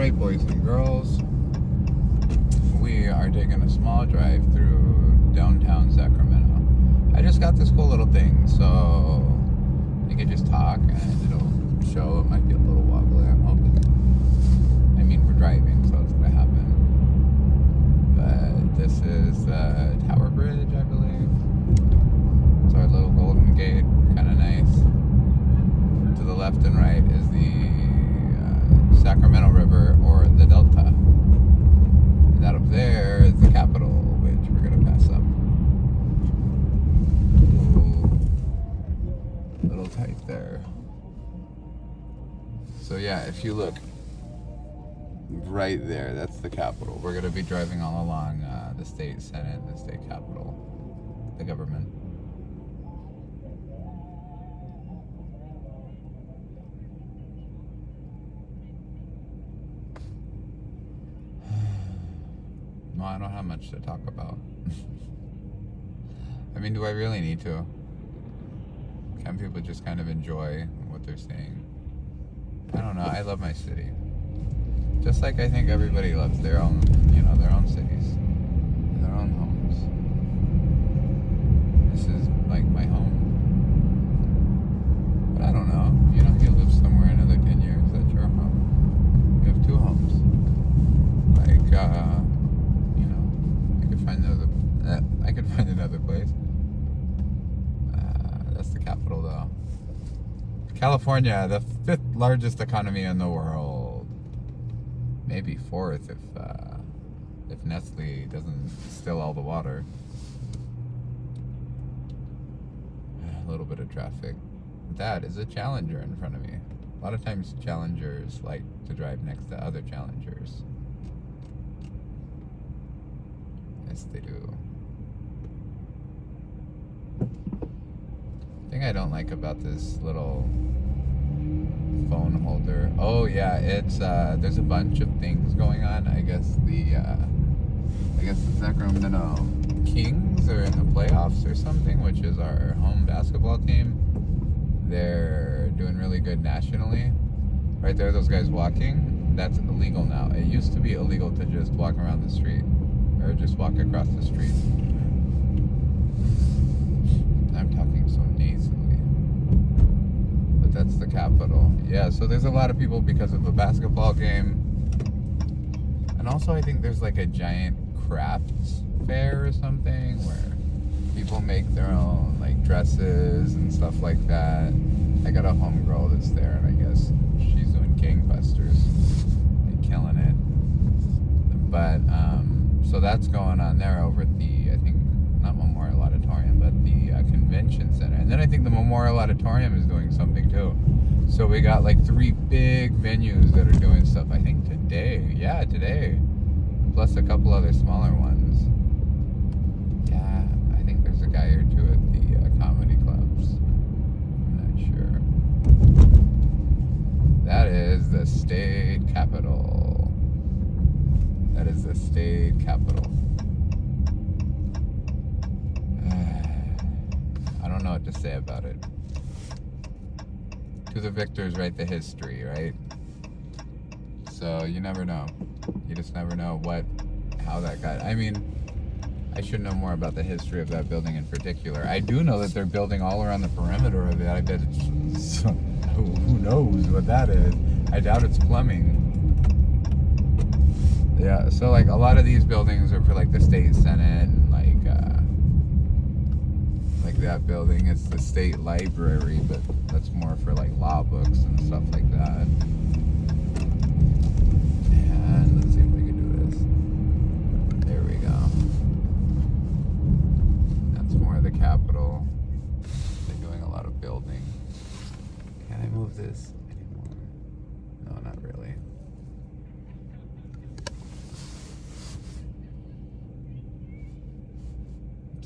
Alright, boys and girls, we are taking a small drive through downtown Sacramento. I just got this cool little thing, so you could just talk and it'll show. It might be a little wobbly. I'm hoping. I mean, we're driving, so it's gonna happen. But this is the Tower Bridge, I believe. It's our little Golden Gate, kind of nice. To the left and right is the Sacramento River, or the Delta. And that up there is the Capitol, which we're gonna pass up. Ooh, little tight there. So yeah, if you look right there, that's the Capitol. We're gonna be driving all along the state Senate, the state Capitol, the government. No, I don't have much to talk about. I mean, do I really need to? Can't people just kind of enjoy what they're saying? I don't know. I love my city. Just like I think everybody loves their own, their own cities, their own homes. This is like my home. But I don't know. You live somewhere another 10 years, that's your home. You have two homes. I could find another place. That's the capital, though. California, the 5th largest economy in the world. Maybe 4th if Nestle doesn't steal all the water. A little bit of traffic. That is a Challenger in front of me. A lot of times Challengers like to drive next to other Challengers. Yes, they do. The thing I don't like about this little phone holder. Oh yeah, it's there's a bunch of things going on. I guess the Sacramento Kings are in the playoffs or something, which is our home basketball team. They're doing really good nationally. Right there, those guys walking. That's illegal now. It used to be illegal to just walk around the street. Or just walk across the street. I'm talking so nasally. But that's the Capitol. Yeah, so there's a lot of people because of a basketball game. And also I think there's like a giant crafts fair or something where people make their own like dresses and stuff like that. I got a homegirl that's there and I guess she's doing gangbusters. Like killing it. But so that's going on there over at the, I think, not Memorial Auditorium, but the Convention Center. And then I think the Memorial Auditorium is doing something too. So we got like 3 big venues that are doing stuff, I think today. Yeah, today. Plus a couple other smaller ones. Yeah, I think there's a guy or two at the comedy clubs. I'm not sure. That is the state capitol. That is the state capitol. I don't know what to say about it. To the victors write the history, right? So you never know. You just never know how that got. I mean, I should know more about the history of that building in particular. I do know that they're building all around the perimeter of it. I bet it's who knows what that is. I doubt it's plumbing. Yeah, so like a lot of these buildings are for like the state senate and like that building. It's the state library, but that's more for like law books and stuff like that. And let's see if we can do this. There we go. That's more of the Capitol. They're doing a lot of building. Can I move this anymore? No, not really.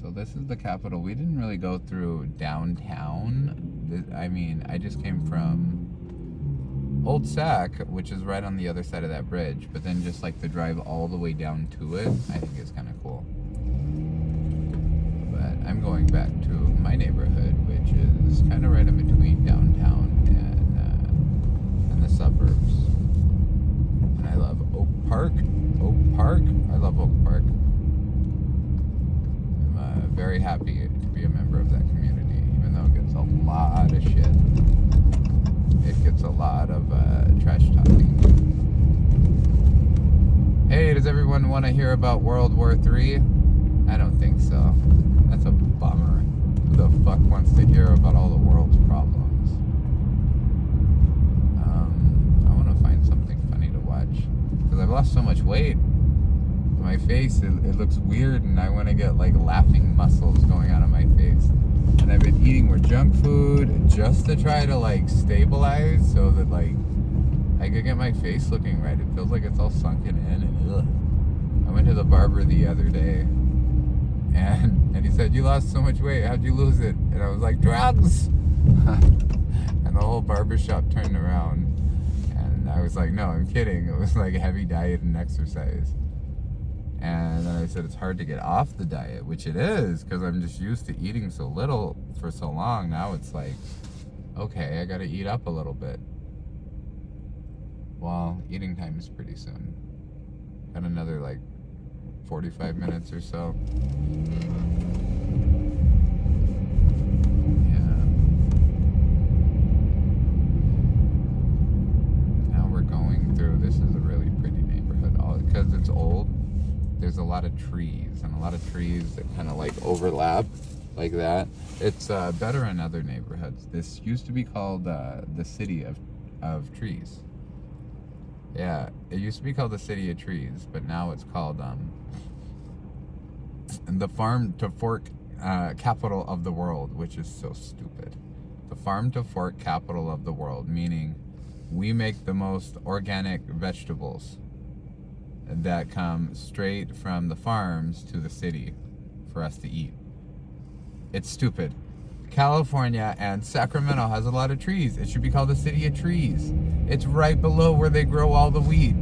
So this is the Capitol. We didn't really go through downtown. I mean, I just came from Old Sac, which is right on the other side of that bridge. But then just like the drive all the way down to it, I think is kind of cool. But I'm going back to my neighborhood, which is kind of right in between downtown and the suburbs. And I love love Oak Park. I'm very happy to be a member of that community, even though it gets a lot of shit. It gets a lot of trash talking. Hey, does everyone want to hear about World War III? I don't think so. That's a bummer. Who the fuck wants to hear about all the world's problems? I want to find something funny to watch. Because I've lost so much weight. My face, it looks weird, and I want to get like laughing muscles going on my face. And I've been eating more junk food just to try to like stabilize so that like I could get my face looking right. It feels like it's all sunken in, and ugh. I went to the barber the other day, and he said, "You lost so much weight. How'd you lose it?" And I was like, "Drugs." And the whole barbershop turned around, and I was like, "No, I'm kidding. It was like a heavy diet and exercise." And then I said, "It's hard to get off the diet," which it is, because I'm just used to eating so little for so long. Now it's like, okay, I got to eat up a little bit. Well, eating time is pretty soon. Got another like 45 minutes or so. Yeah. Now we're going through, this is a really pretty neighborhood. All because it's old, there's a lot of trees, and a lot of trees that kind of like overlap like that. It's better in other neighborhoods. This used to be called the City of Trees. Yeah, it used to be called the City of Trees, but now it's called the Farm to Fork Capital of the World, which is so stupid. The Farm to Fork Capital of the World, meaning we make the most organic vegetables that come straight from the farms to the city for us to eat. It's stupid. California and Sacramento has a lot of trees. It should be called the City of Trees. It's right below where they grow all the weed.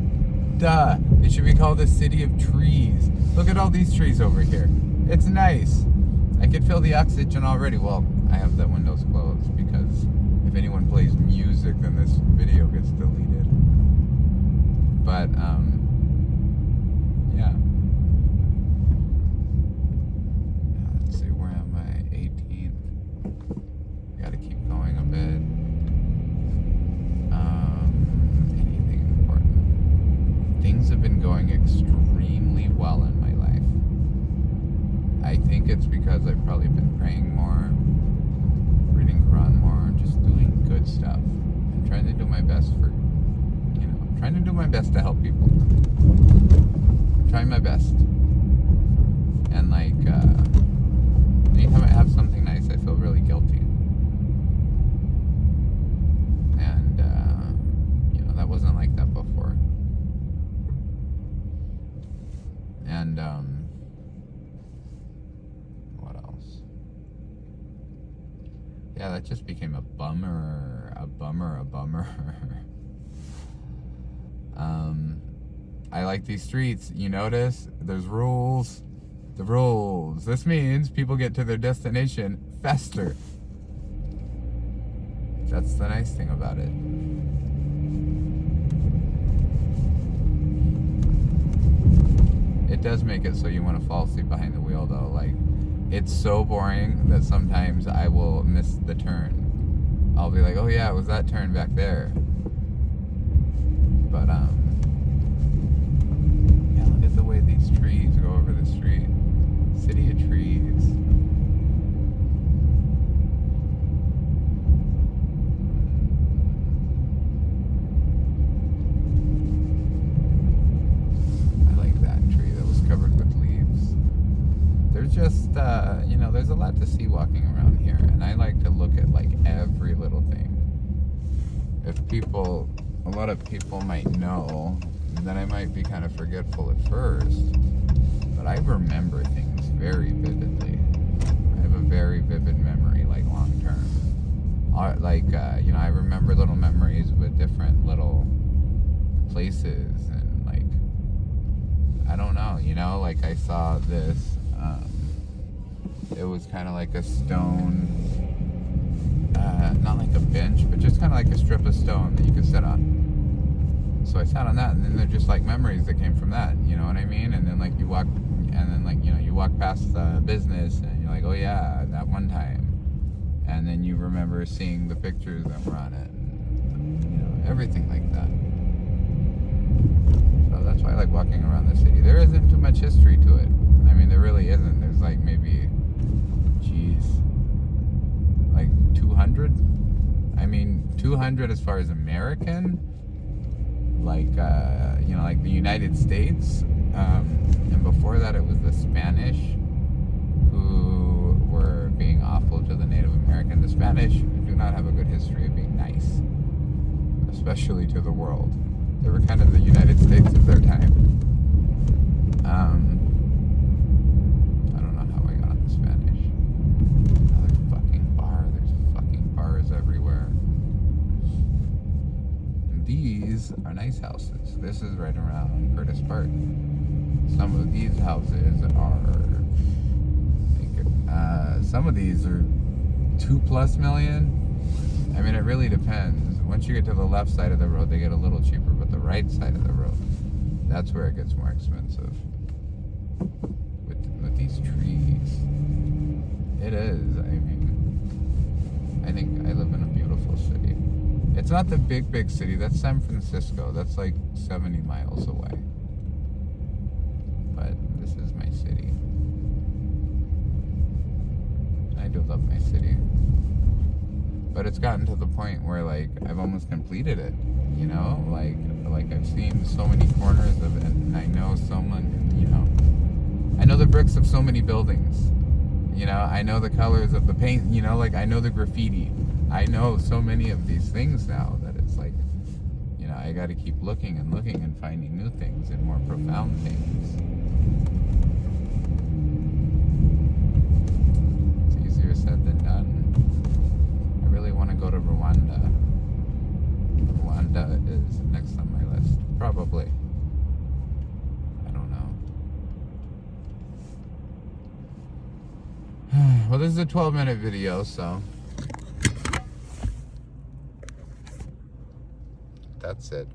Duh. It should be called the City of Trees. Look at all these trees over here. It's nice. I can feel the oxygen already. Well, I have the windows closed because if anyone plays music, then this video gets deleted. But, yeah. Let's see, where am I? 18th. Gotta keep going a bit. Anything important? Things have been going extremely well in my life. I think it's because I've probably been praying more, reading Quran more, just doing good stuff. I'm trying to do my best for, trying to do my best to help people. Trying my best. And like, anytime I have something nice, I feel really guilty. And, that wasn't like that before. And, what else? Yeah, that just became a bummer. I like these streets. You notice? There's rules. The rules. This means people get to their destination faster. That's the nice thing about it. It does make it so you want to fall asleep behind the wheel, though. Like, it's so boring that sometimes I will miss the turn. I'll be like, oh yeah, it was that turn back there. But, yeah, look at the way these trees go over the street. City of Trees. I like that tree that was covered with leaves. There's just, there's a lot to see walking around here, and I like to look at, like, every little thing. A lot of people might know that I might be kind of forgetful at first, but I remember things very vividly. I have a very vivid memory, like long term. I remember little memories with different little places, and like, I don't know, like I saw this, it was kind of like a stone, not like a bench, but just kind of like a strip of stone that you could sit on. So I sat on that, and then they're just like memories that came from that, you know what I mean? And then like you walk, and then like, you know, you walk past the business, and you're like, oh yeah, that one time. And then you remember seeing the pictures that were on it, and, you know, everything like that. So that's why I like walking around the city. There isn't too much history to it. I mean, there really isn't. There's like maybe, geez, like 200? I mean, 200 as far as American, like, you know, like the United States. And before that, it was the Spanish who were being awful to the Native American. The Spanish do not have a good history of being nice, especially to the world. They were kind of the United States of their time. I don't know how I got on the Spanish. Another fucking bar. There's fucking bars everywhere. And these are nice houses. This is right around Curtis Park. Some of these houses are, some of these are 2+ million. I mean, it really depends. Once you get to the left side of the road, they get a little cheaper, but the right side of the road, that's where it gets more expensive. With these trees, it is. I mean, I think I live in a beautiful city. It's not the big city. That's San Francisco. That's like 70 miles away. But this is my city. I do love my city. But it's gotten to the point where, like, I've almost completed it, you know? Like I've seen so many corners of it, and I know someone, you know, I know the bricks of so many buildings, you know? I know the colors of the paint, you know? Like, I know the graffiti. I know so many of these things now that it's like, you know, I gotta keep looking and finding new things and more profound things. It's easier said than done. I really want to go to Rwanda. Rwanda is next on my list. Probably. I don't know. Well, this is a 12-minute video, so that's it.